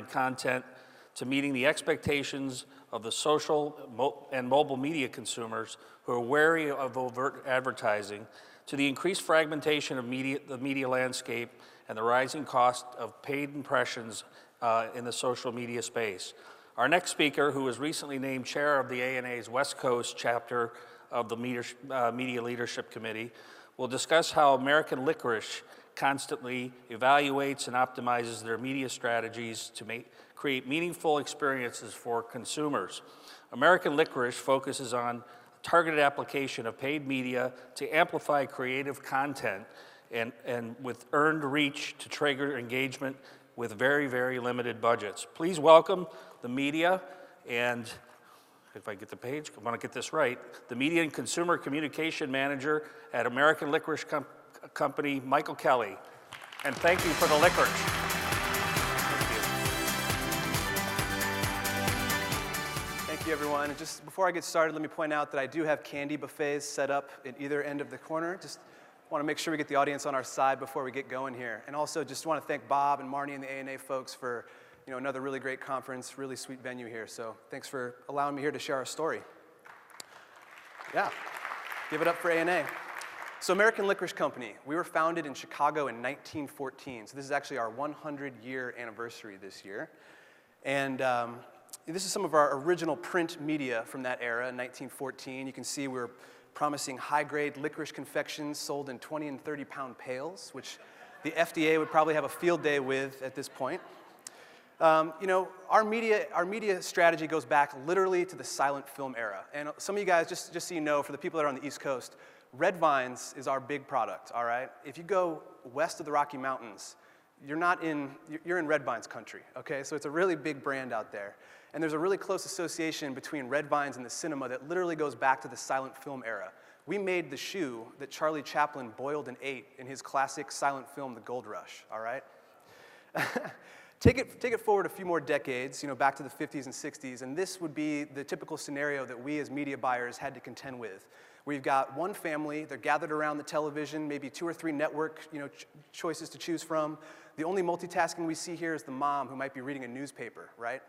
branded content to meeting the expectations of the social and mobile media consumers who are wary of overt advertising, to the increased fragmentation of the media landscape and the rising cost of paid impressions in the social media space. Our next speaker, who was recently named chair of the ANA's West Coast chapter of the Media Leadership Committee, will discuss how American Licorice constantly evaluates and optimizes their media strategies to create meaningful experiences for consumers. American Licorice focuses on targeted application of paid media to amplify creative content and with earned reach to trigger engagement with very, very limited budgets. Please welcome the media and, if I get the page, I want to get this right, the Media and Consumer Communication Manager at American Licorice Company, Michael Kelly. And thank you for the licorice. Thank you, everyone. And just before I get started, let me point out that I do have candy buffets set up at either end of the corner. Just want to make sure we get the audience on our side before we get going here. And also just want to thank Bob and Marnie and the ANA folks for another really great conference, really sweet venue here. So thanks for allowing me here to share our story. Yeah, give it up for ANA. So American Licorice Company, we were founded in Chicago in 1914. So this is actually our 100-year anniversary this year. And this is some of our original print media from that era, 1914. You can see we're promising high-grade licorice confections sold in 20 and 30-pound pails, which the FDA would probably have a field day with at this point. Our media strategy goes back literally to the silent film era. And some of you guys, just so you know, for the people that are on the East Coast, red vines is our big product, all right? If you go west of the Rocky Mountains, you're in red vines country, okay? So it's a really big brand out there. And there's a really close association between red vines and the cinema that literally goes back to the silent film era. We made the shoe that Charlie Chaplin boiled and ate in his classic silent film, The Gold Rush, all right? Take it forward a few more decades, back to the 50s and 60s, and this would be the typical scenario that we as media buyers had to contend with. We've got one family, they're gathered around the television, maybe 2 or 3 network choices to choose from. The only multitasking we see here is the mom who might be reading a newspaper, right?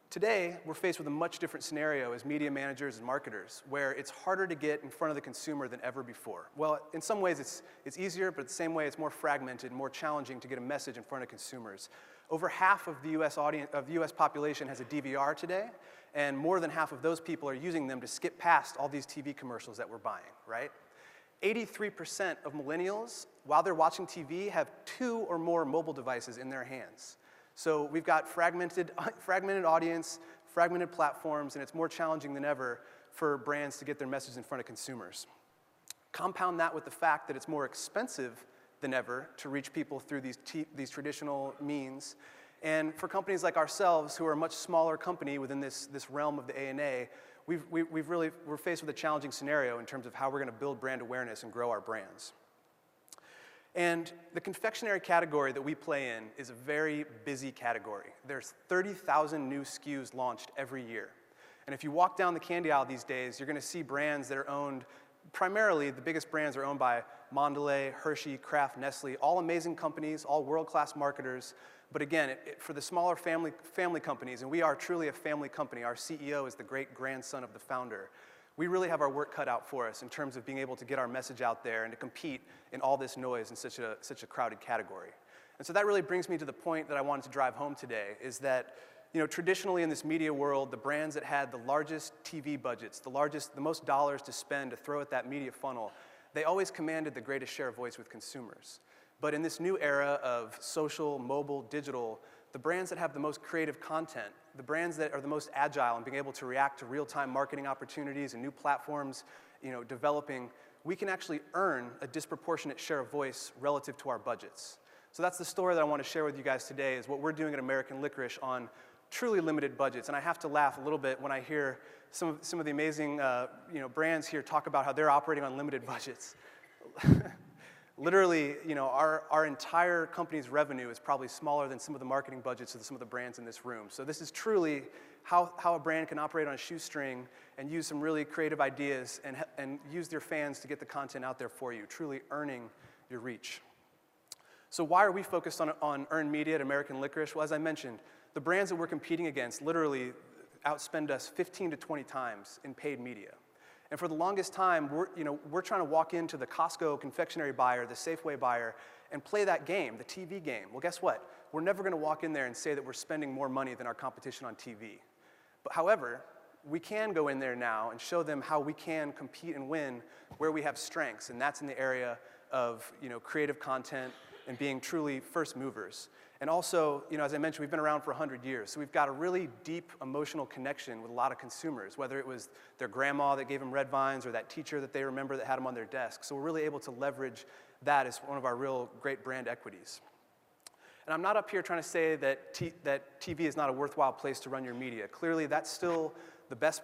Today, we're faced with a much different scenario as media managers and marketers, where it's harder to get in front of the consumer than ever before. Well, in some ways, it's easier, but at the same way, it's more fragmented and more challenging to get a message in front of consumers. Over half of the U.S. population has a DVR today, and more than half of those people are using them to skip past all these TV commercials that we're buying, right? 83% of millennials, while they're watching TV, have 2 or more mobile devices in their hands. So we've got fragmented audience, fragmented platforms, and it's more challenging than ever for brands to get their message in front of consumers. Compound that with the fact that it's more expensive than ever to reach people through these traditional means. And for companies like ourselves, who are a much smaller company within this realm of the ANA, we're faced with a challenging scenario in terms of how we're going to build brand awareness and grow our brands. And the confectionery category that we play in is a very busy category. There's 30,000 new SKUs launched every year. And if you walk down the candy aisle these days, you're going to see brands that are owned, primarily the biggest brands are owned by Mondelez, Hershey, Kraft, Nestle, all amazing companies, all world-class marketers. But again, for the smaller family companies, and we are truly a family company, our CEO is the great-grandson of the founder, we really have our work cut out for us in terms of being able to get our message out there and to compete in all this noise in such a crowded category. And so that really brings me to the point that I wanted to drive home today, is that traditionally in this media world, the brands that had the largest TV budgets, the most dollars to spend to throw at that media funnel, they always commanded the greatest share of voice with consumers. But in this new era of social, mobile, digital, the brands that have the most creative content, the brands that are the most agile and being able to react to real-time marketing opportunities and new platforms, developing, we can actually earn a disproportionate share of voice relative to our budgets. So that's the story that I want to share with you guys today, is what we're doing at American Licorice on truly limited budgets. And I have to laugh a little bit when I hear some of the amazing brands here talk about how they're operating on limited budgets. Literally, our entire company's revenue is probably smaller than some of the marketing budgets of some of the brands in this room. So this is truly how a brand can operate on a shoestring and use some really creative ideas and use their fans to get the content out there for you, truly earning your reach. So why are we focused on earned media at American Licorice? Well, as I mentioned, the brands that we're competing against literally outspend us 15 to 20 times in paid media. And for the longest time, we're trying to walk into the Costco confectionery buyer, the Safeway buyer, and play that game, the TV game. Well, guess what? We're never going to walk in there and say that we're spending more money than our competition on TV. But however, we can go in there now and show them how we can compete and win where we have strengths, and that's in the area of creative content and being truly first movers. And also, as I mentioned, we've been around for 100 years, so we've got a really deep emotional connection with a lot of consumers, whether it was their grandma that gave them red vines or that teacher that they remember that had them on their desk. So we're really able to leverage that as one of our real great brand equities. And I'm not up here trying to say that TV is not a worthwhile place to run your media. Clearly, that's still the best,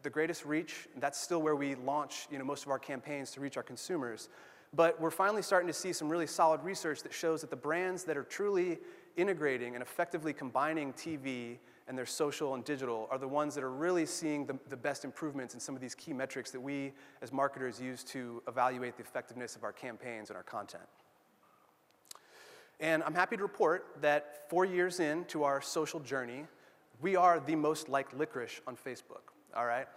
the greatest reach. That's still where we launch, most of our campaigns to reach our consumers. But we're finally starting to see some really solid research that shows that the brands that are truly integrating and effectively combining TV and their social and digital are the ones that are really seeing the best improvements in some of these key metrics that we as marketers use to evaluate the effectiveness of our campaigns and our content. And I'm happy to report that 4 years into our social journey, we are the most liked licorice on Facebook, all right?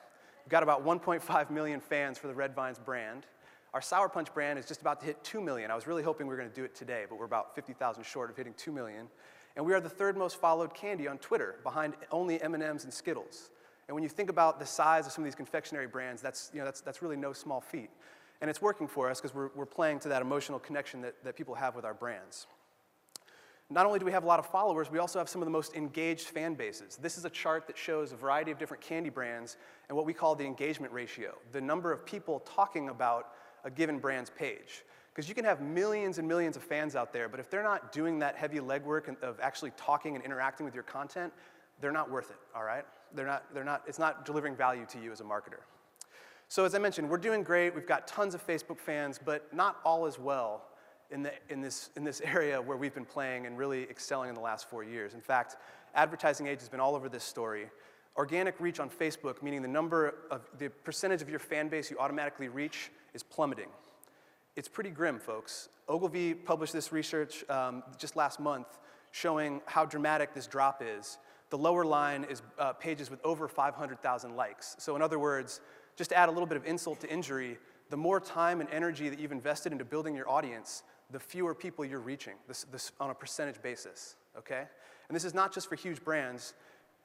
We've got about 1.5 million fans for the Red Vines brand. Our Sour Punch brand is just about to hit 2 million. I was really hoping we were going to do it today, but we're about 50,000 short of hitting 2 million. And we are the third most followed candy on Twitter, behind only M&Ms and Skittles. And when you think about the size of some of these confectionery brands, that's really no small feat. And it's working for us because we're playing to that emotional connection that people have with our brands. Not only do we have a lot of followers, we also have some of the most engaged fan bases. This is a chart that shows a variety of different candy brands and what we call the engagement ratio, the number of people talking about a given brand's page. Because you can have millions and millions of fans out there, but if they're not doing that heavy legwork of actually talking and interacting with your content, they're not worth it, all right? It's not delivering value to you as a marketer. So as I mentioned, we're doing great. We've got tons of Facebook fans, but not all as well in this area where we've been playing and really excelling in the last 4 years. In fact, Advertising Age has been all over this story. Organic reach on Facebook, meaning the percentage of your fan base you automatically reach, is plummeting. It's pretty grim, folks. Ogilvy published this research just last month showing how dramatic this drop is. The lower line is pages with over 500,000 likes. So in other words, just to add a little bit of insult to injury, the more time and energy that you've invested into building your audience, the fewer people you're reaching, this on a percentage basis, okay? And this is not just for huge brands.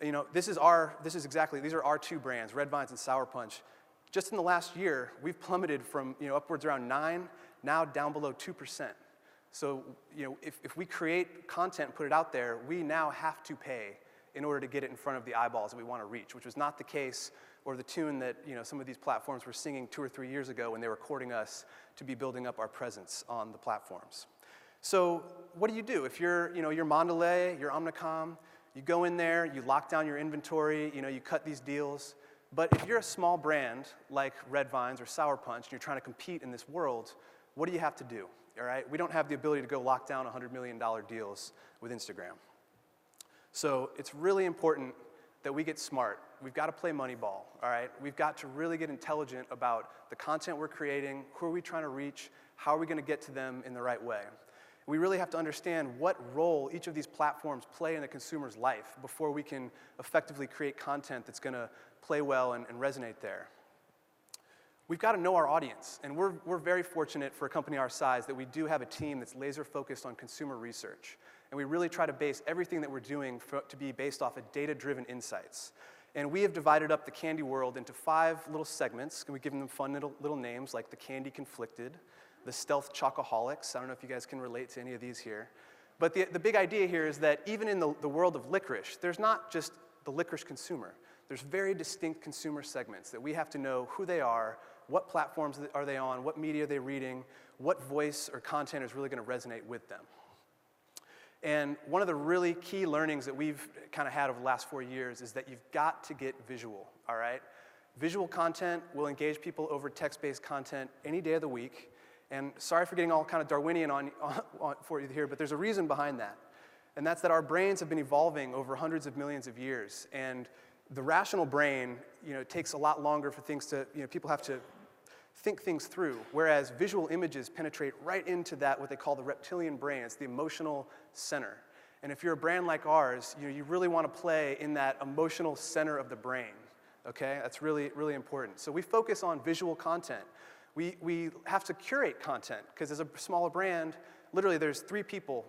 These are our two brands, Red Vines and Sour Punch. Just in the last year, we've plummeted from upwards around 9, now down below 2%. So if we create content and put it out there, we now have to pay in order to get it in front of the eyeballs that we want to reach, which was not the case or the tune that some of these platforms were singing 2 or 3 years ago when they were courting us to be building up our presence on the platforms. So what do? If you're Mondelez, you're Omnicom, you go in there, you lock down your inventory, you cut these deals. But if you're a small brand like Red Vines or Sour Punch and you're trying to compete in this world, what do you have to do? All right? We don't have the ability to go lock down $100 million deals with Instagram. So it's really important that we get smart. We've got to play Moneyball, all right? We've got to really get intelligent about the content we're creating, who are we trying to reach, how are we going to get to them in the right way. We really have to understand what role each of these platforms play in the consumer's life before we can effectively create content that's going to play well and resonate there. We've got to know our audience, and we're very fortunate for a company our size that we do have a team that's laser focused on consumer research. And we really try to base everything that we're doing to be based off of data-driven insights. And we have divided up the candy world into 5 little segments. We've given them fun little names like the Candy Conflicted, the Stealth Chocoholics. I don't know if you guys can relate to any of these here. But the big idea here is that even in the world of licorice, there's not just the licorice consumer. There's very distinct consumer segments that we have to know who they are, what platforms are they on, what media are they reading, what voice or content is really going to resonate with them. And one of the really key learnings that we've kind of had over the last 4 years is that you've got to get visual, all right? Visual content will engage people over text-based content any day of the week. And sorry for getting all kind of Darwinian on for you here, but there's a reason behind that. And that's that our brains have been evolving over hundreds of millions of years. And the rational brain, takes a lot longer for things to, people have to think things through, whereas visual images penetrate right into that, what they call the reptilian brain. It's the emotional center. And if you're a brand like ours, you really want to play in that emotional center of the brain, okay? That's really, really important. So we focus on visual content. We have to curate content, because as a smaller brand, literally there's 3 people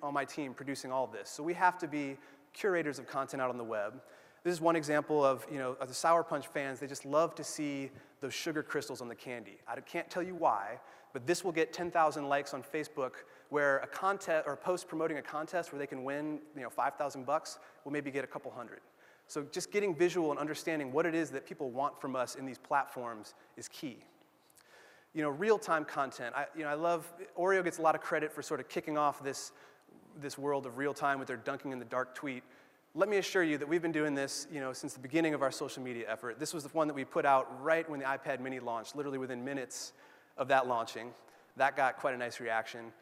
on my team producing all of this. So we have to be curators of content out on the web. This is one example of, the Sour Punch fans, they just love to see those sugar crystals on the candy. I can't tell you why, but this will get 10,000 likes on Facebook, where a contest or a post promoting a contest where they can win, $5,000 will maybe get a couple hundred. So just getting visual and understanding what it is that people want from us in these platforms is key. Real-time content. I love, Oreo gets a lot of credit for sort of kicking off this world of real-time with their dunking in the dark tweet. Let me assure you that we've been doing this, since the beginning of our social media effort. This was the one that we put out right when the iPad mini launched, literally within minutes of that launching. That got quite a nice reaction.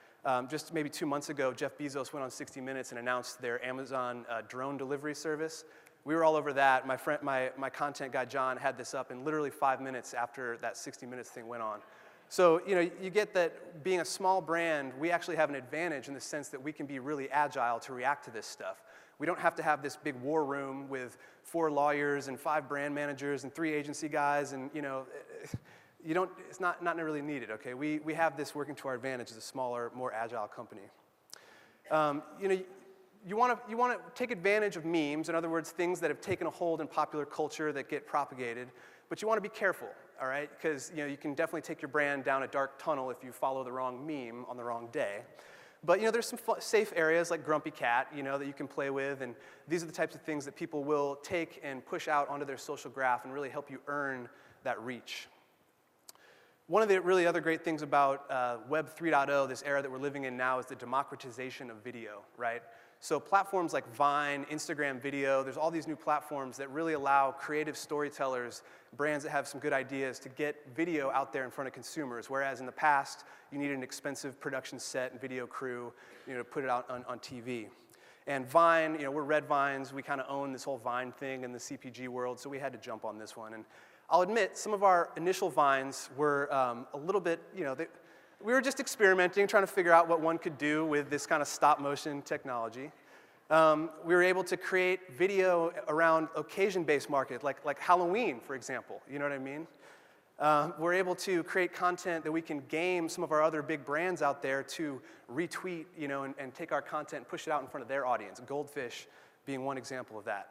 Just maybe 2 months ago, Jeff Bezos went on 60 Minutes and announced their Amazon drone delivery service. We were all over that. My content guy, John, had this up in literally 5 minutes after that 60 Minutes thing went on. So, you get that being a small brand, we actually have an advantage in the sense that we can be really agile to react to this stuff. We don't have to have this big war room with 4 lawyers and 5 brand managers and 3 agency guys, and it's not really needed, okay? We have this working to our advantage as a smaller, more agile company. You want to take advantage of memes, in other words, things that have taken a hold in popular culture that get propagated, but you want to be careful, all right? Because you can definitely take your brand down a dark tunnel if you follow the wrong meme on the wrong day. But there's some safe areas like Grumpy Cat, that you can play with, and these are the types of things that people will take and push out onto their social graph and really help you earn that reach. One of the really other great things about Web 3.0, this era that we're living in now, is the democratization of video, right? So platforms like Vine, Instagram Video, there's all these new platforms that really allow creative storytellers, brands that have some good ideas, to get video out there in front of consumers, whereas in the past, you needed an expensive production set and video crew, to put it out on TV. And Vine, we're Red Vines, we kind of own this whole Vine thing in the CPG world, so we had to jump on this one. And I'll admit, some of our initial Vines were a little bit, we were just experimenting, trying to figure out what one could do with this kind of stop-motion technology. We were able to create video around occasion-based market, like Halloween, for example. You know what I mean? We're able to create content that we can game some of our other big brands out there to retweet, and take our content and push it out in front of their audience. Goldfish being one example of that.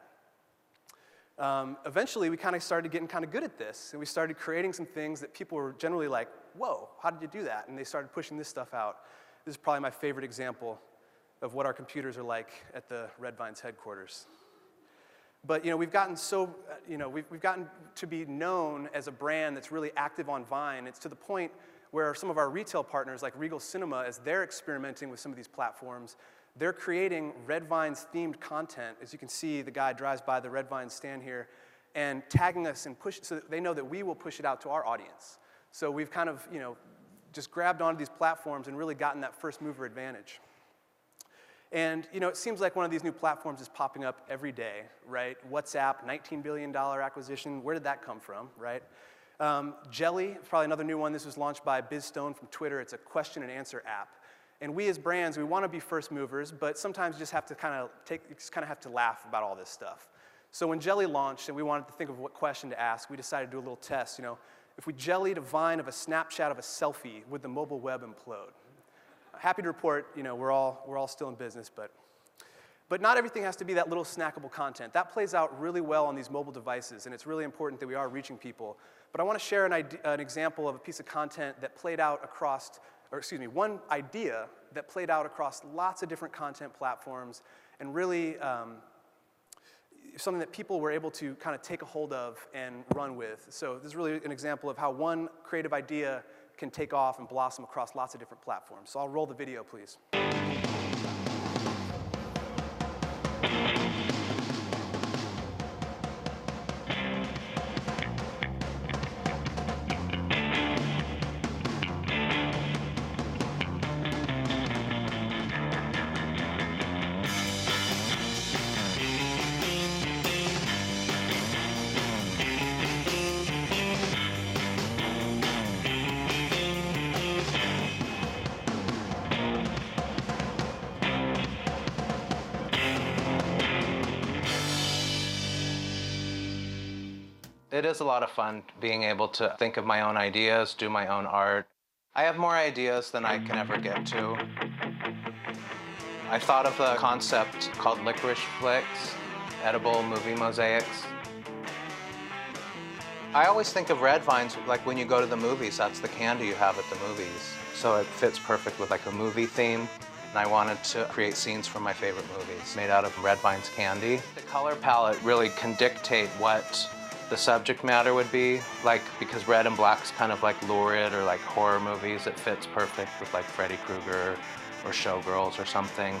Eventually, we kind of started getting kind of good at this, and we started creating some things that people were generally like, whoa, how did you do that? And they started pushing this stuff out. This is probably my favorite example of what our computers are like at the Red Vines headquarters. But we've gotten so, we've gotten to be known as a brand that's really active on Vine. It's to the point where some of our retail partners, like Regal Cinema, as they're experimenting with some of these platforms, they're creating Red Vines themed content. As you can see, the guy drives by the Red Vines stand here and tagging us and push, so that they know that we will push it out to our audience. So we've kind of, just grabbed onto these platforms and really gotten that first mover advantage. And, it seems like one of these new platforms is popping up every day, right? WhatsApp, $19 billion acquisition. Where did that come from, right? Jelly, probably another new one. This was launched by Biz Stone from Twitter. It's a question and answer app. And we as brands, we want to be first movers, but sometimes you just have to have to laugh about all this stuff. So when Jelly launched and we wanted to think of what question to ask, we decided to do a little test. If we jellied a Vine of a Snapchat of a selfie, would the mobile web implode? Happy to report, we're all still in business, but not everything has to be that little snackable content. That plays out really well on these mobile devices, and it's really important that we are reaching people. But I want to share an example of a piece of content that played out across, one idea that played out across lots of different content platforms, and really something that people were able to kind of take a hold of and run with. So this is really an example of how one creative idea can take off and blossom across lots of different platforms. So I'll roll the video, please. It is a lot of fun being able to think of my own ideas, do my own art. I have more ideas than I can ever get to. I thought of a concept called Licorice Flicks, edible movie mosaics. I always think of red vines like when you go to the movies, that's the candy you have at the movies. So it fits perfect with like a movie theme. And I wanted to create scenes from my favorite movies made out of red vines candy. The color palette really can dictate what the subject matter would be, like because red and black's kind of like lurid or like horror movies. It fits perfect with like Freddy Krueger or Showgirls or something.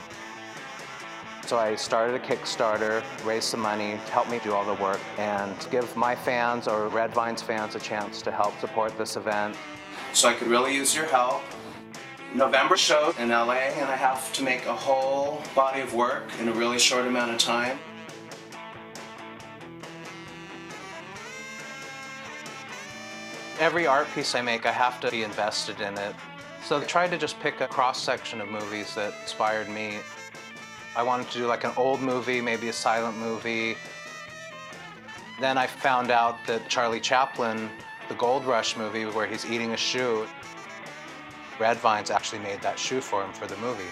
So I started a Kickstarter, raised some money to help me do all the work and give my fans or Red Vines fans a chance to help support this event. So I could really use your help. November show in LA, and I have to make a whole body of work in a really short amount of time. Every art piece I make, I have to be invested in it. So I tried to just pick a cross-section of movies that inspired me. I wanted to do like an old movie, maybe a silent movie. Then I found out that Charlie Chaplin, the Gold Rush movie where he's eating a shoe, Red Vines actually made that shoe for him for the movie.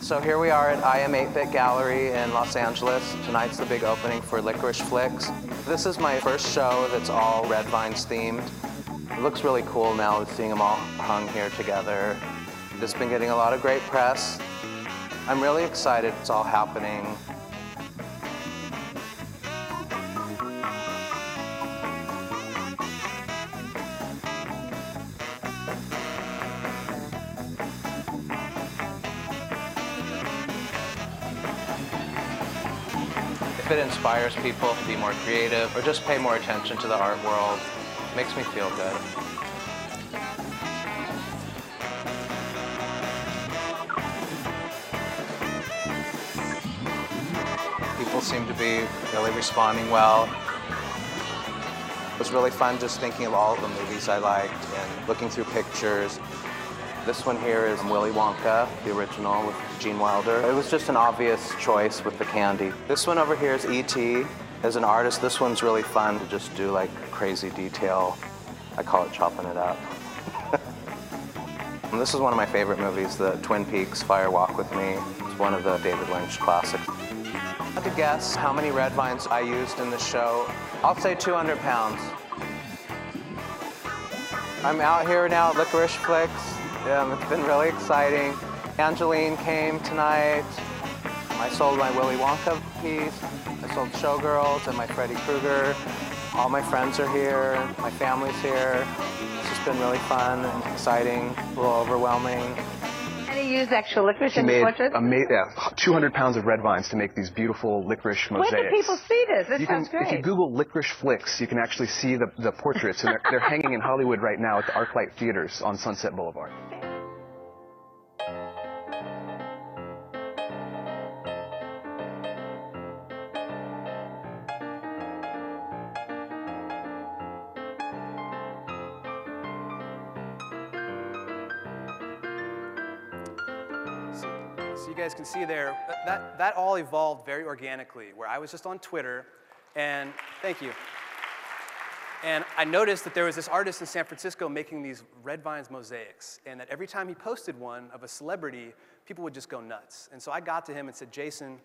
So here we are at IM 8-Bit Gallery in Los Angeles. Tonight's the big opening for Licorice Flicks. This is my first show that's all Red Vines themed. It looks really cool now seeing them all hung here together. It's been getting a lot of great press. I'm really excited it's all happening. If it inspires people to be more creative or just pay more attention to the art world, it makes me feel good. People seem to be really responding well. It was really fun just thinking of all the movies I liked and looking through pictures. This one here is Willy Wonka, the original with Gene Wilder. It was just an obvious choice with the candy. This one over here is E.T. As an artist, this one's really fun to just do like crazy detail. I call it chopping it up. And this is one of my favorite movies, the Twin Peaks Fire Walk with Me. It's one of the David Lynch classics. I have to guess how many red vines I used in the show. I'll say 200 pounds. I'm out here now at Licorice Flicks. It's been really exciting. Angeline came tonight. I sold my Willy Wonka piece. I sold Showgirls and my Freddy Krueger. All my friends are here. My family's here. It's just been really fun and exciting, a little overwhelming. And he used actual licorice in the portrait? 200 pounds of red vines to make these beautiful licorice mosaics. Where can people see this? This sounds great. If you Google Licorice Flicks, you can actually see the portraits. And they're hanging in Hollywood right now at the ArcLight Theaters on Sunset Boulevard. So you guys can see there, that all evolved very organically, where I was just on Twitter, and thank you. And I noticed that there was this artist in San Francisco making these red vines mosaics, and that every time he posted one of a celebrity, people would just go nuts. And so I got to him and said, Jason,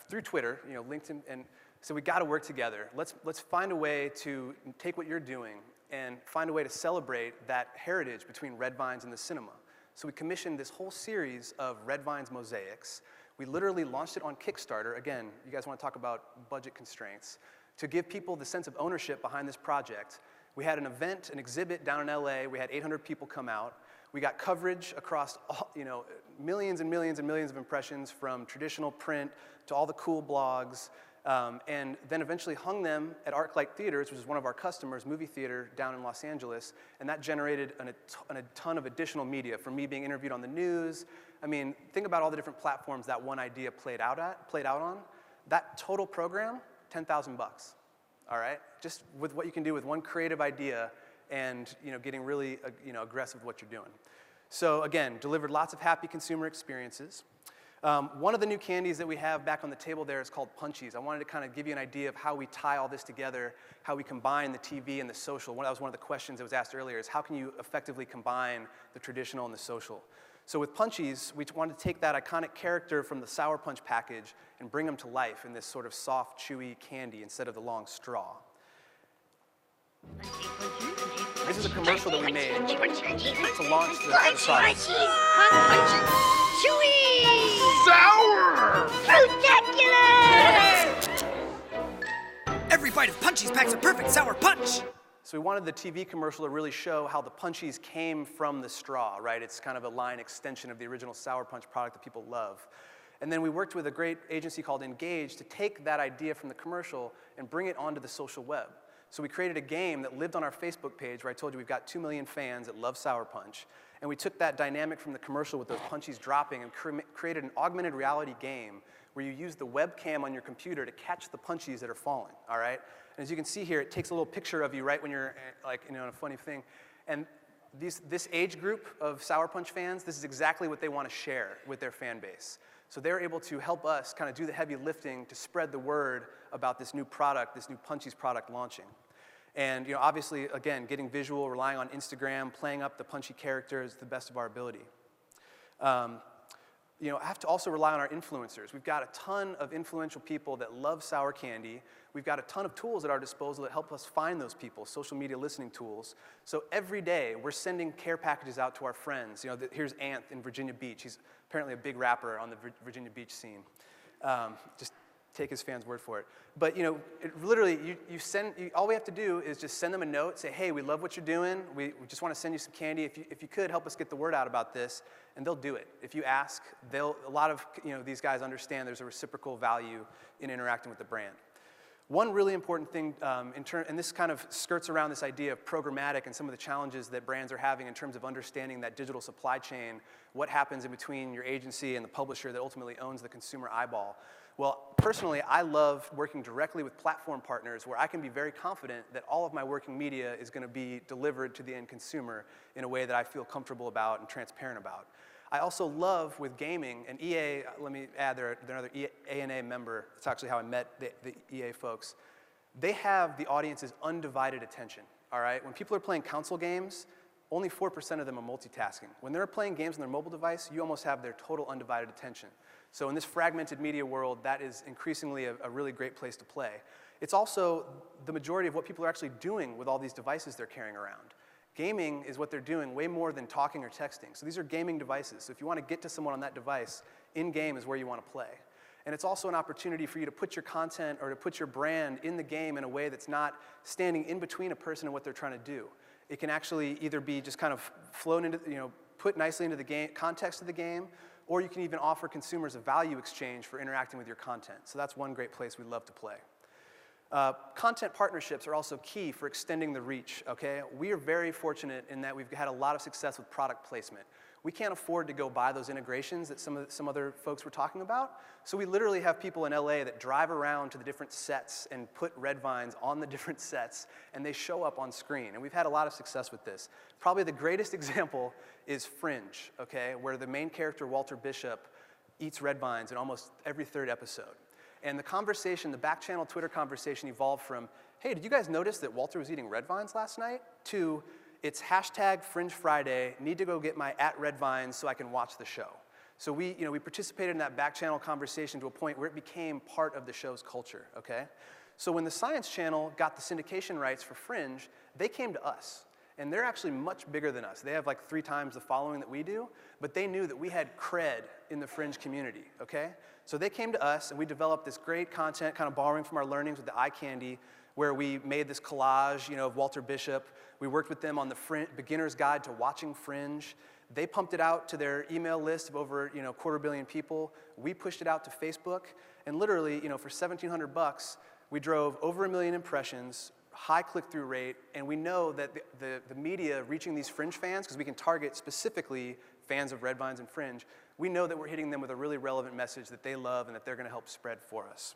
through Twitter, linked him, and said, we got to work together. Let's find a way to take what you're doing and find a way to celebrate that heritage between red vines and the cinema. So we commissioned this whole series of red vines mosaics. We literally launched it on Kickstarter. Again, you guys want to talk about budget constraints. To give people the sense of ownership behind this project, we had an event, an exhibit down in LA. We had 800 people come out. We got coverage across millions and millions and millions of impressions from traditional print to all the cool blogs. And then eventually hung them at ArcLight Theaters, which is one of our customers, movie theater down in Los Angeles, and that generated a ton of additional media, from me being interviewed on the news. I mean, think about all the different platforms that one idea played out on. That total program, $10,000. all right? Just with what you can do with one creative idea and getting really aggressive with what you're doing. So again, delivered lots of happy consumer experiences. One of the new candies that we have back on the table there is called Punchies. I wanted to kind of give you an idea of how we tie all this together, how we combine the TV and the social. That was one of the questions that was asked earlier, is how can you effectively combine the traditional and the social? So with Punchies, we wanted to take that iconic character from the Sour Punch package and bring them to life in this sort of soft, chewy candy instead of the long straw. This is a commercial that we made to launch the product. Sour! Spectacular! Every bite of Punchies packs a perfect sour punch. So we wanted the TV commercial to really show how the Punchies came from the straw, right? It's kind of a line extension of the original Sour Punch product that people love. And then we worked with a great agency called Engage to take that idea from the commercial and bring it onto the social web. So we created a game that lived on our Facebook page where I told you we've got 2 million fans that love Sour Punch. And we took that dynamic from the commercial with those Punchies dropping and created an augmented reality game where you use the webcam on your computer to catch the Punchies that are falling, all right? And as you can see here, it takes a little picture of you right when you're in a funny thing. And this age group of Sour Punch fans, this is exactly what they want to share with their fan base. So they're able to help us kind of do the heavy lifting to spread the word about this new product, this new Punchies product launching. And obviously, again, getting visual, relying on Instagram, playing up the punchy characters to the best of our ability. I have to also rely on our influencers. We've got a ton of influential people that love sour candy. We've got a ton of tools at our disposal that help us find those people, social media listening tools. So every day, we're sending care packages out to our friends. Here's Anth in Virginia Beach. He's apparently a big rapper on the Virginia Beach scene. Just take his fans' word for it. But literally, all we have to do is just send them a note, say, hey, we love what you're doing. We just want to send you some candy. If you could, help us get the word out about this. And they'll do it. If you ask, a lot of these guys understand there's a reciprocal value in interacting with the brand. One really important thing, and this kind of skirts around this idea of programmatic and some of the challenges that brands are having in terms of understanding that digital supply chain, what happens in between your agency and the publisher that ultimately owns the consumer eyeball. Well, personally, I love working directly with platform partners where I can be very confident that all of my working media is going to be delivered to the end consumer in a way that I feel comfortable about and transparent about. I also love with gaming, and EA, let me add, they're another A&A member. It's actually how I met the EA folks. They have the audience's undivided attention, all right? When people are playing console games, only 4% of them are multitasking. When they're playing games on their mobile device, you almost have their total undivided attention. So in this fragmented media world, that is increasingly a really great place to play. It's also the majority of what people are actually doing with all these devices they're carrying around. Gaming is what they're doing way more than talking or texting. So these are gaming devices. So if you want to get to someone on that device, in-game is where you want to play. And it's also an opportunity for you to put your content or to put your brand in the game in a way that's not standing in between a person and what they're trying to do. It can actually either be just kind of flown into, put nicely into the game, context of the game, or you can even offer consumers a value exchange for interacting with your content. So that's one great place we love to play. Content partnerships are also key for extending the reach, okay? We are very fortunate in that we've had a lot of success with product placement. We can't afford to go buy those integrations that some other folks were talking about. So we literally have people in LA that drive around to the different sets and put red vines on the different sets, and they show up on screen. And we've had a lot of success with this. Probably the greatest example is Fringe, okay, where the main character, Walter Bishop, eats red vines in almost every third episode. And the conversation, the back channel Twitter conversation evolved from, hey, did you guys notice that Walter was eating red vines last night? To, it's hashtag Fringe Friday, need to go get my @redvines so I can watch the show. So we participated in that back channel conversation to a point where it became part of the show's culture, okay? So when the Science Channel got the syndication rights for Fringe, they came to us. And they're actually much bigger than us. They have like 3 times the following that we do, but they knew that we had cred in the Fringe community, okay? So they came to us and we developed this great content, kind of borrowing from our learnings with the eye candy, where we made this collage, of Walter Bishop. We worked with them on the beginner's guide to watching Fringe. They pumped it out to their email list of over, 250 million people. We pushed it out to Facebook, and literally, for $1,700, we drove over 1 million impressions, high click-through rate, and we know that the media reaching these Fringe fans, because we can target specifically fans of Red Vines and Fringe, we know that we're hitting them with a really relevant message that they love and that they're going to help spread for us.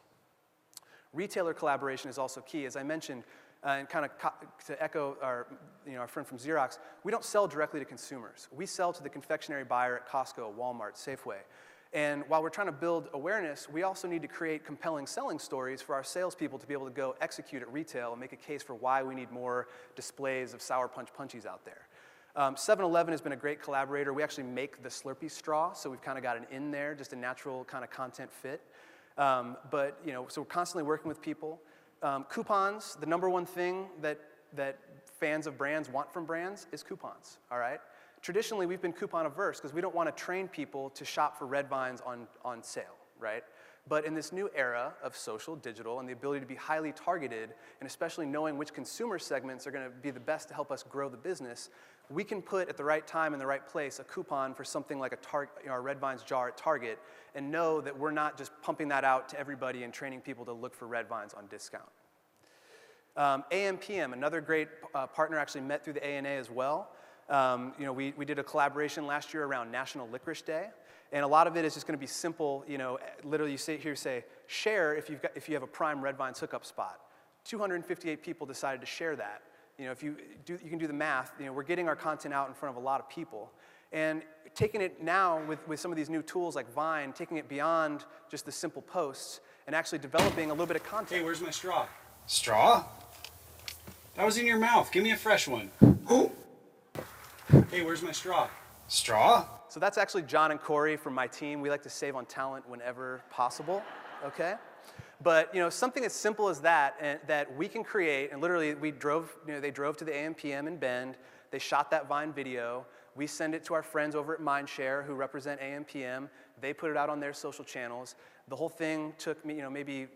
Retailer collaboration is also key. As I mentioned, and kind of to echo our friend from Xerox, we don't sell directly to consumers. We sell to the confectionery buyer at Costco, Walmart, Safeway. And while we're trying to build awareness, we also need to create compelling selling stories for our salespeople to be able to go execute at retail and make a case for why we need more displays of Sour Punch Punchies out there. 7-Eleven has been a great collaborator. We actually make the Slurpee straw, so we've kind of got an in there, just a natural kind of content fit. So we're constantly working with people. Coupons, the number one thing that fans of brands want from brands is coupons, all right? Traditionally, we've been coupon averse because we don't want to train people to shop for Red Vines on sale, right? But in this new era of social, digital, and the ability to be highly targeted, and especially knowing which consumer segments are going to be the best to help us grow the business, we can put at the right time in the right place a coupon for something like a Red Vines jar at Target and know that we're not just pumping that out to everybody and training people to look for Red Vines on discount. AMPM, another great partner, actually met through the ANA as well. We did a collaboration last year around National Licorice Day, and a lot of it is just going to be simple. Literally, you say share if you have a prime Red Vines hookup spot. 258 people decided to share that. You can do the math. We're getting our content out in front of a lot of people, and taking it now with some of these new tools like Vine, taking it beyond just the simple posts and actually developing a little bit of content. Hey, where's my straw? Straw? That was in your mouth. Give me a fresh one. Hey, where's my straw? Straw? So that's actually John and Corey from my team. We like to save on talent whenever possible, okay? But something as simple as that, that we can create, and literally they drove to the AMPM in Bend. They shot that Vine video. We send it to our friends over at Mindshare who represent AMPM. They put it out on their social channels. The whole thing took me, maybe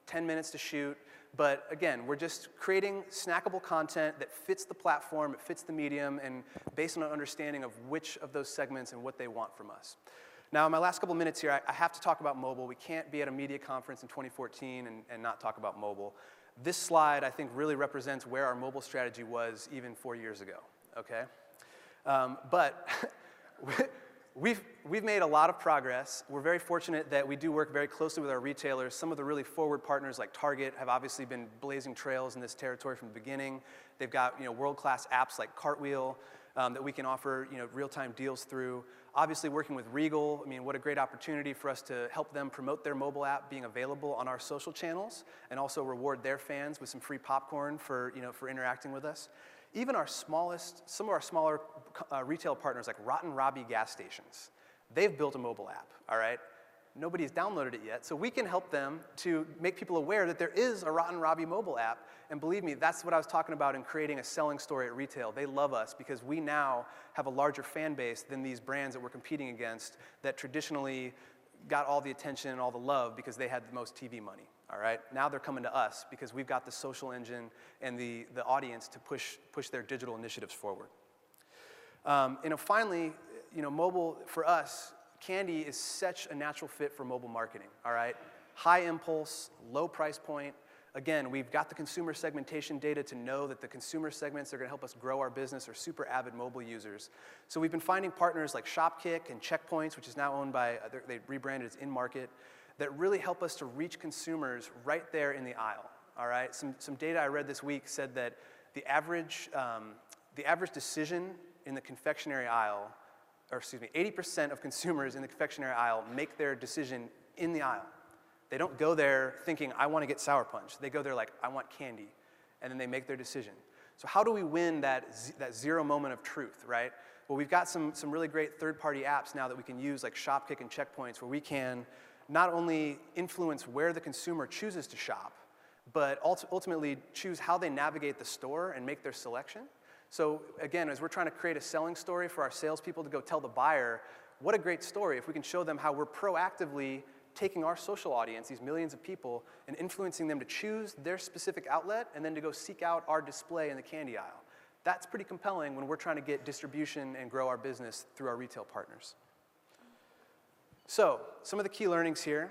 10 minutes to shoot. But again, we're just creating snackable content that fits the platform, it fits the medium, and based on an understanding of which of those segments and what they want from us. Now, in my last couple minutes here, I have to talk about mobile. We can't be at a media conference in 2014 and not talk about mobile. This slide, I think, really represents where our mobile strategy was even 4 years ago, okay? But we've made a lot of progress. We're very fortunate that we do work very closely with our retailers. Some of the really forward partners like Target have obviously been blazing trails in this territory from the beginning. They've got world-class apps like Cartwheel that we can offer real-time deals through. Obviously working with Regal, what a great opportunity for us to help them promote their mobile app being available on our social channels and also reward their fans with some free popcorn for interacting with us. Even some of our smaller retail partners like Rotten Robbie gas stations, they've built a mobile app, all right? Nobody's downloaded it yet, so we can help them to make people aware that there is a Rotten Robbie mobile app. And believe me, that's what I was talking about in creating a selling story at retail. They love us because we now have a larger fan base than these brands that we're competing against that traditionally got all the attention and all the love because they had the most TV money, all right? Now they're coming to us because we've got the social engine and the audience to push their digital initiatives forward. Finally, mobile for us, candy is such a natural fit for mobile marketing, all right? High impulse, low price point. Again, we've got the consumer segmentation data to know that the consumer segments that are going to help us grow our business are super avid mobile users. So we've been finding partners like Shopkick and Checkpoints, which is now owned by, they rebranded as InMarket, that really help us to reach consumers right there in the aisle, all right? Some data I read this week said that the average decision in the confectionery aisle, 80% of consumers in the confectionery aisle make their decision in the aisle. They don't go there thinking, I want to get Sour Punch. They go there like, I want candy, and then they make their decision. So how do we win that zero moment of truth, right? Well, we've got some really great third-party apps now that we can use, like Shopkick and Checkpoints, where we can not only influence where the consumer chooses to shop, but ultimately choose how they navigate the store and make their selection. So again, as we're trying to create a selling story for our salespeople to go tell the buyer, what a great story if we can show them how we're proactively taking our social audience, these millions of people, and influencing them to choose their specific outlet and then to go seek out our display in the candy aisle. That's pretty compelling when we're trying to get distribution and grow our business through our retail partners. So, some of the key learnings here.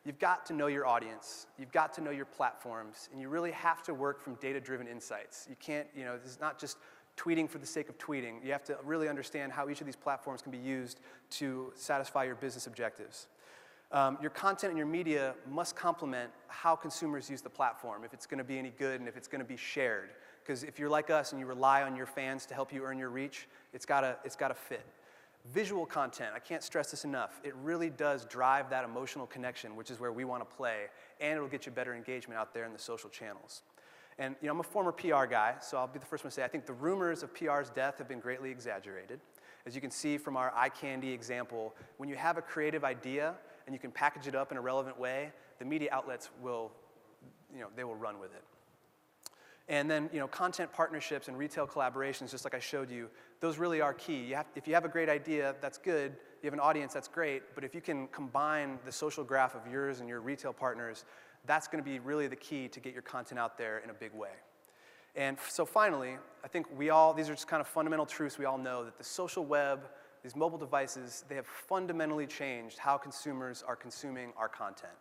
You've got to know your audience. You've got to know your platforms. And you really have to work from data-driven insights. You can't, this is not just tweeting for the sake of tweeting. You have to really understand how each of these platforms can be used to satisfy your business objectives. Your content and your media must complement how consumers use the platform, if it's going to be any good and if it's going to be shared. Because if you're like us and you rely on your fans to help you earn your reach, it's gotta fit. Visual content, I can't stress this enough. It really does drive that emotional connection, which is where we want to play, and it'll get you better engagement out there in the social channels. And I'm a former PR guy, so I'll be the first one to say I think the rumors of PR's death have been greatly exaggerated. As you can see from our eye candy example, when you have a creative idea and you can package it up in a relevant way, the media outlets will, they will run with it. And then, content partnerships and retail collaborations, just like I showed you, those really are key. If you have a great idea, that's good. You have an audience, that's great. But if you can combine the social graph of yours and your retail partners, that's going to be really the key to get your content out there in a big way. And so finally, I think these are just kind of fundamental truths we all know, that the social web, these mobile devices, they have fundamentally changed how consumers are consuming our content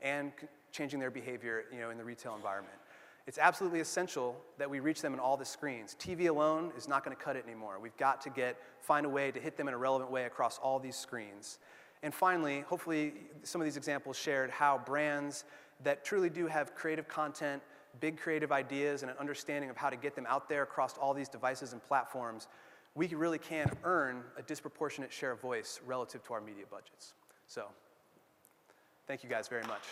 and changing their behavior, in the retail environment. It's absolutely essential that we reach them in all the screens. TV alone is not going to cut it anymore. We've got to find a way to hit them in a relevant way across all these screens. And finally, hopefully some of these examples shared how brands that truly do have creative content, big creative ideas, and an understanding of how to get them out there across all these devices and platforms, we really can earn a disproportionate share of voice relative to our media budgets. So, thank you guys very much.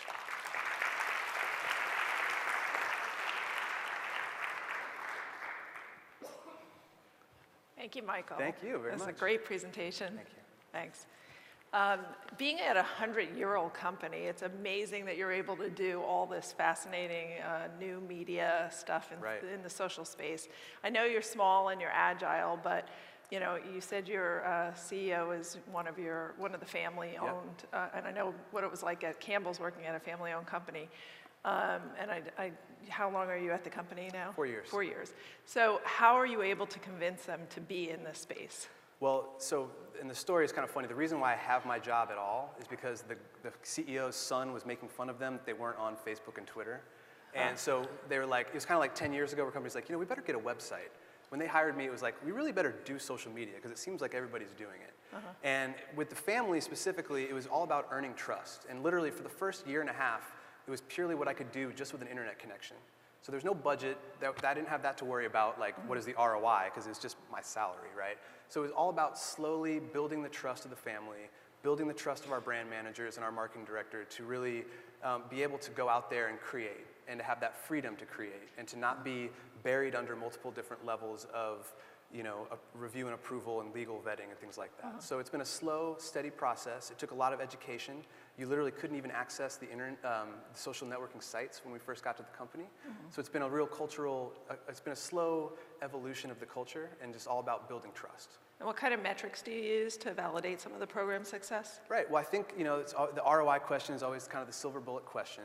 Thank you, Michael. Thank you very much. That's a great presentation. Thank you. Thanks. Being at a 100-year-old company, it's amazing that you're able to do all this fascinating new media stuff in the social space. I know you're small and you're agile, but you said your CEO is one of the family-owned, and I know what it was like at Campbell's working at a family-owned company. How long are you at the company now? 4 years. 4 years. So how are you able to convince them to be in this space? Well, and the story is kind of funny. The reason why I have my job at all is because the CEO's son was making fun of them that they weren't on Facebook and Twitter. And so they were like, it was kind of like 10 years ago where companies like, we better get a website. When they hired me, it was like, we really better do social media because it seems like everybody's doing it. And with the family specifically, it was all about earning trust. And literally for the first year and a half, it was purely what I could do just with an internet connection. So there's no budget. I didn't have that to worry about, like, what is the ROI, because it's just my salary, right? So it was all about slowly building the trust of the family, building the trust of our brand managers and our marketing director to really be able to go out there and create, and to have that freedom to create, and to not be buried under multiple different levels of review and approval and legal vetting and things like that. So it's been a slow, steady process. It took a lot of education. You literally couldn't even access the social networking sites when we first got to the company. So it's been a real it's been a slow evolution of the culture and just all about building trust. And what kind of metrics do you use to validate some of the program success? Right, well I think the ROI question is always kind of the silver bullet question.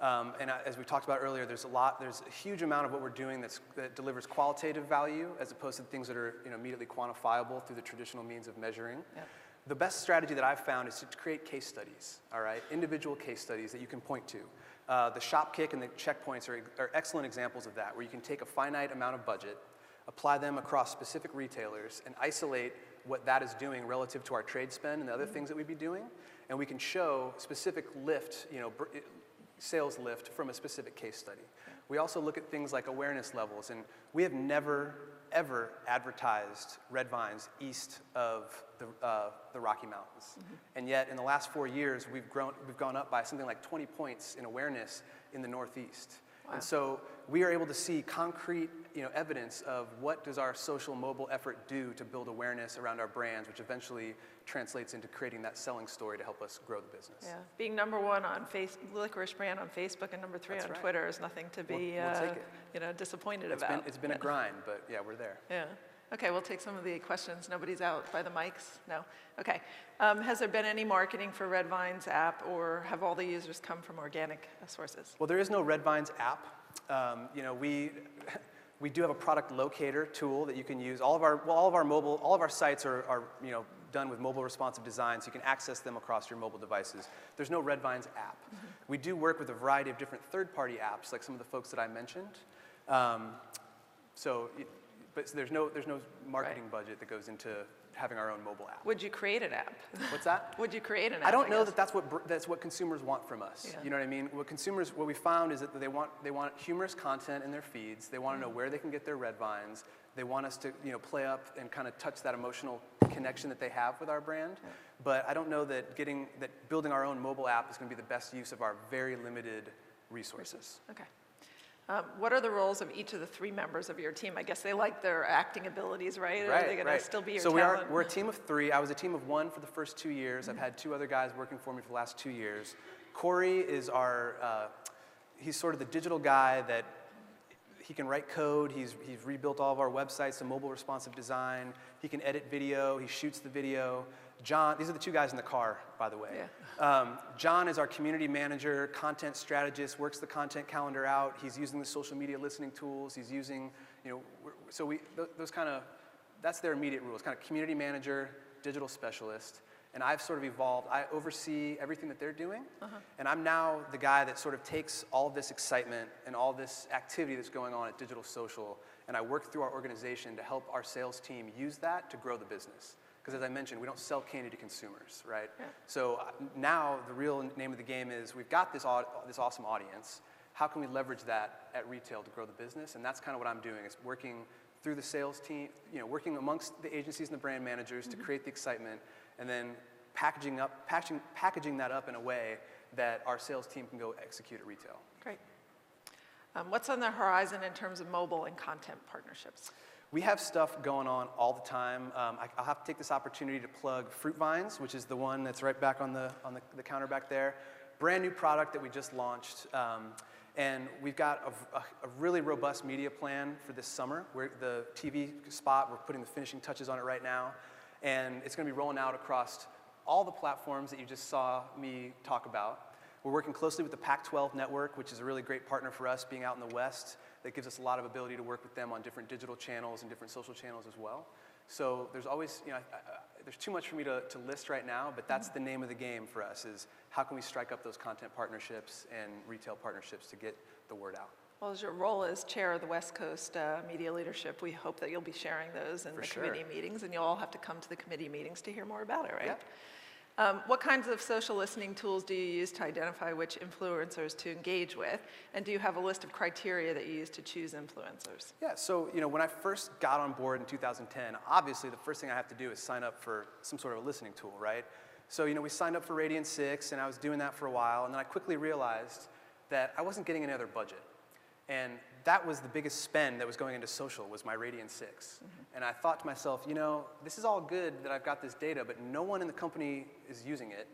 As we talked about earlier, there's a huge amount of what we're doing that delivers qualitative value as opposed to things that are immediately quantifiable through the traditional means of measuring. Yep. The best strategy that I've found is to create case studies, all right? Individual case studies that you can point to. The Shopkick and the checkpoints are excellent examples of that, where you can take a finite amount of budget, apply them across specific retailers, and isolate what that is doing relative to our trade spend and the other things that we'd be doing, and we can show specific lift, sales lift from a specific case study. We also look at things like awareness levels, and we have never, ever advertised red vines east of the Rocky Mountains. And yet, in the last 4 years, we've gone up by something like 20 points in awareness in the Northeast. Wow. And so we are able to see concrete evidence of what does our social mobile effort do to build awareness around our brands, which eventually translates into creating that selling story to help us grow the business. Yeah, being #1 on Licorice brand on Facebook and #3 on Twitter is nothing to be we'll disappointed about. It's been a grind, but yeah, we're there. Yeah. Okay, we'll take some of the questions. Nobody's out by the mics? No? Okay. Has there been any marketing for Red Vines app, or have all the users come from organic sources? Well, there is no Red Vines app. We do have a product locator tool that you can use. All of our sites are done with mobile responsive design, so you can access them across your mobile devices. There's no Red Vines app. We do work with a variety of different third-party apps, like some of the folks that I mentioned. But there's no marketing budget that goes into having our own mobile app. Would you create an app? What's that? Would you create an app? I don't know guess? that that's what consumers want from us. Yeah. You know what I mean? What we found is that they want humorous content in their feeds. They want to know where they can get their red vines. They want us to play up and kind of touch that emotional connection that they have with our brand. Yeah. But I don't know that building our own mobile app is going to be the best use of our very limited resources. Okay. What are the roles of each of the 3 members of your team? I guess they like their acting abilities, right? Are they going to still be your talent? So we're a team of 3. I was a team of 1 for the first 2 years. I've had 2 other guys working for me for the last 2 years. Corey is he's sort of the digital guy that he can write code. He's rebuilt all of our websites to mobile responsive design. He can edit video. He shoots the video. John, these are the 2 guys in the car, by the way. Yeah. John is our community manager, content strategist, works the content calendar out. He's using the social media listening tools. He's using, that's their immediate rules, kind of community manager, digital specialist. And I've sort of evolved. I oversee everything that they're doing. And I'm now the guy that sort of takes all of this excitement and all this activity that's going on at Digital Social, and I work through our organization to help our sales team use that to grow the business. Because as I mentioned, we don't sell candy to consumers, right? Yeah. So now the real name of the game is we've got this awesome audience. How can we leverage that at retail to grow the business? And that's kind of what I'm doing, is working through the sales team, working amongst the agencies and the brand managers to create the excitement, and then packaging that up in a way that our sales team can go execute at retail. Great. What's on the horizon in terms of mobile and content partnerships? We have stuff going on all the time. I'll have to take this opportunity to plug Fruit Vines, which is the one that's right back on the counter back there. Brand new product that we just launched. And we've got a really robust media plan for this summer. The TV spot, we're putting the finishing touches on it right now. And it's going to be rolling out across all the platforms that you just saw me talk about. We're working closely with the Pac-12 network, which is a really great partner for us, being out in the West. That gives us a lot of ability to work with them on different digital channels and different social channels as well. So there's always, there's too much for me to list right now, but that's the name of the game for us, is how can we strike up those content partnerships and retail partnerships to get the word out. Well, as your role as chair of the West Coast Media Leadership, we hope that you'll be sharing those in committee meetings, and you'll all have to come to the committee meetings to hear more about it, right? Yeah. What kinds of social listening tools do you use to identify which influencers to engage with? And do you have a list of criteria that you use to choose influencers? Yeah, so when I first got on board in 2010, obviously the first thing I have to do is sign up for some sort of a listening tool, right? So we signed up for Radian 6, and I was doing that for a while, and then I quickly realized that I wasn't getting any other budget. And that was the biggest spend that was going into social, was my Radian 6. And I thought to myself, this is all good that I've got this data, but no one in the company is using it.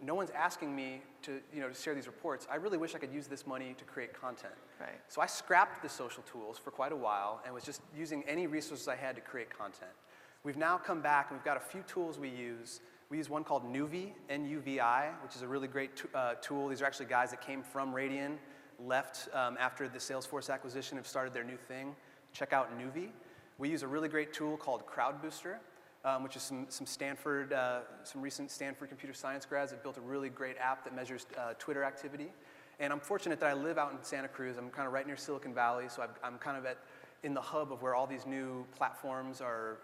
No one's asking me to share these reports. I really wish I could use this money to create content. Right. So I scrapped the social tools for quite a while and was just using any resources I had to create content. We've now come back, and we've got a few tools we use. We use one called Nuvi, N-U-V-I, which is a really great tool. These are actually guys that came from Radian, left after the Salesforce acquisition, have started their new thing. Check out Nuvi. We use a really great tool called Crowd Booster, which is some recent Stanford computer science grads that built a really great app that measures Twitter activity. And I'm fortunate that I live out in Santa Cruz. I'm kind of right near Silicon Valley, so I'm kind of in the hub of where all these new platforms are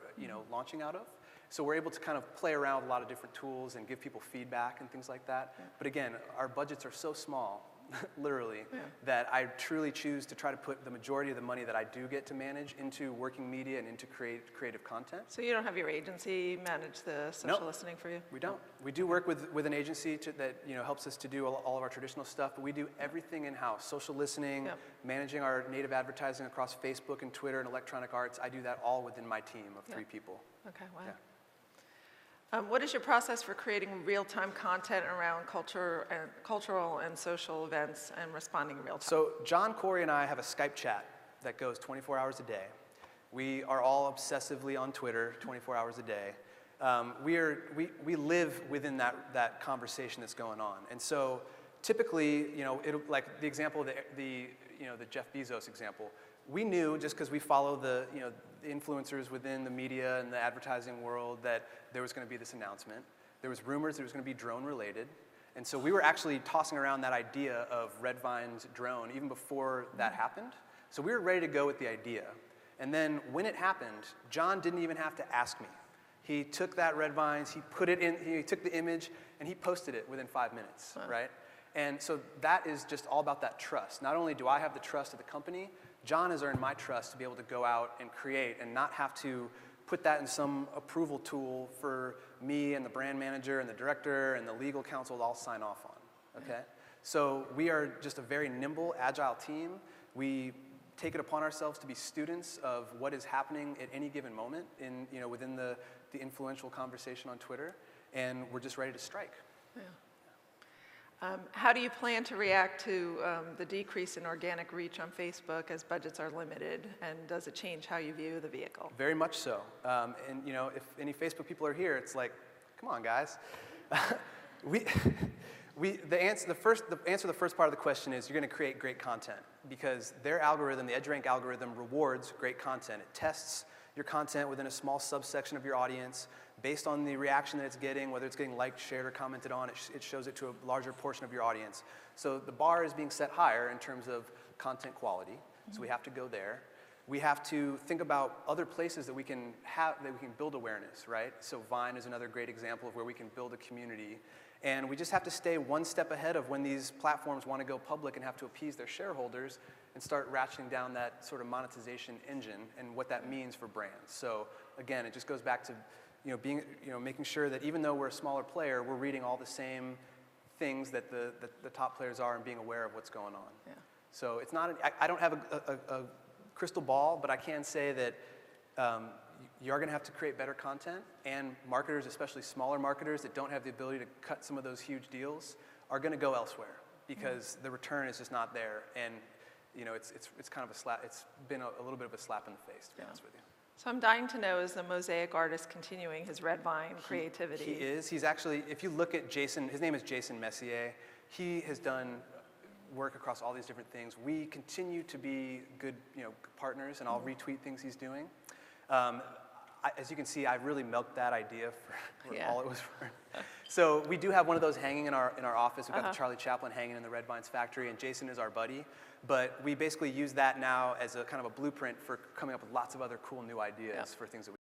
launching out of. So we're able to kind of play around with a lot of different tools and give people feedback and things like that. Yeah. But again, our budgets are so small, literally, that I truly choose to try to put the majority of the money that I do get to manage into working media and into creative content. So you don't have your agency manage the social listening for you? We don't. We do work with an agency that helps us to do all of our traditional stuff, but we do everything in-house. Social listening, managing our native advertising across Facebook and Twitter and electronic arts. I do that all within my team of 3 people. Okay, wow. Yeah. What is your process for creating real-time content around cultural and social events and responding in real time? So John, Corey, and I have a Skype chat that goes 24 hours a day. We are all obsessively on Twitter 24 hours a day. We live within that conversation that's going on. And so typically, like the example, the Jeff Bezos example, we knew, just because we follow the influencers within the media and the advertising world, that there was going to be this announcement. There was rumors that it was going to be drone related. And so we were actually tossing around that idea of Red Vine's drone even before that happened. So we were ready to go with the idea. And then when it happened, John didn't even have to ask me. He took that Red Vines, he put it in, he took the image, and he posted it within 5 minutes, right? And so that is just all about that trust. Not only do I have the trust of the company, John has earned my trust to be able to go out and create and not have to put that in some approval tool for me and the brand manager and the director and the legal counsel to all sign off on, okay? So we are just a very nimble, agile team. We take it upon ourselves to be students of what is happening at any given moment in, within the influential conversation on Twitter, and we're just ready to strike. Yeah. How do you plan to react to the decrease in organic reach on Facebook as budgets are limited, and does it change how you view the vehicle? Very much so. And if any Facebook people are here, it's like, come on, guys. The answer to the first part of the question is you're going to create great content because their algorithm, the EdgeRank algorithm, rewards great content. It tests your content within a small subsection of your audience. Based on the reaction that it's getting, whether it's getting liked, shared, or commented on, it shows it to a larger portion of your audience. So the bar is being set higher in terms of content quality, so we have to go there. We have to think about other places that we can build awareness, right? So Vine is another great example of where we can build a community. And we just have to stay one step ahead of when these platforms want to go public and have to appease their shareholders and start ratcheting down that sort of monetization engine and what that means for brands. So again, it just goes back to making sure that even though we're a smaller player, we're reading all the same things that the top players are and being aware of what's going on. Yeah. So it's not, I don't have a crystal ball, but I can say that you are going to have to create better content, and marketers, especially smaller marketers that don't have the ability to cut some of those huge deals, are going to go elsewhere because the return is just not there, and it's kind of a slap. It's been a little bit of a slap in the face, to be honest with you. So I'm dying to know, is the Mosaic artist continuing his Red Vine creativity? He is. He's actually, if you look at Jason, his name is Jason Messier. He has done work across all these different things. We continue to be good, partners, and I'll retweet things he's doing. As you can see, I've really milked that idea for all it was worth. So we do have one of those hanging in our office. We've got the Charlie Chaplin hanging in the Red Vines factory, and Jason is our buddy. But we basically use that now as a kind of a blueprint for coming up with lots of other cool new ideas for things that we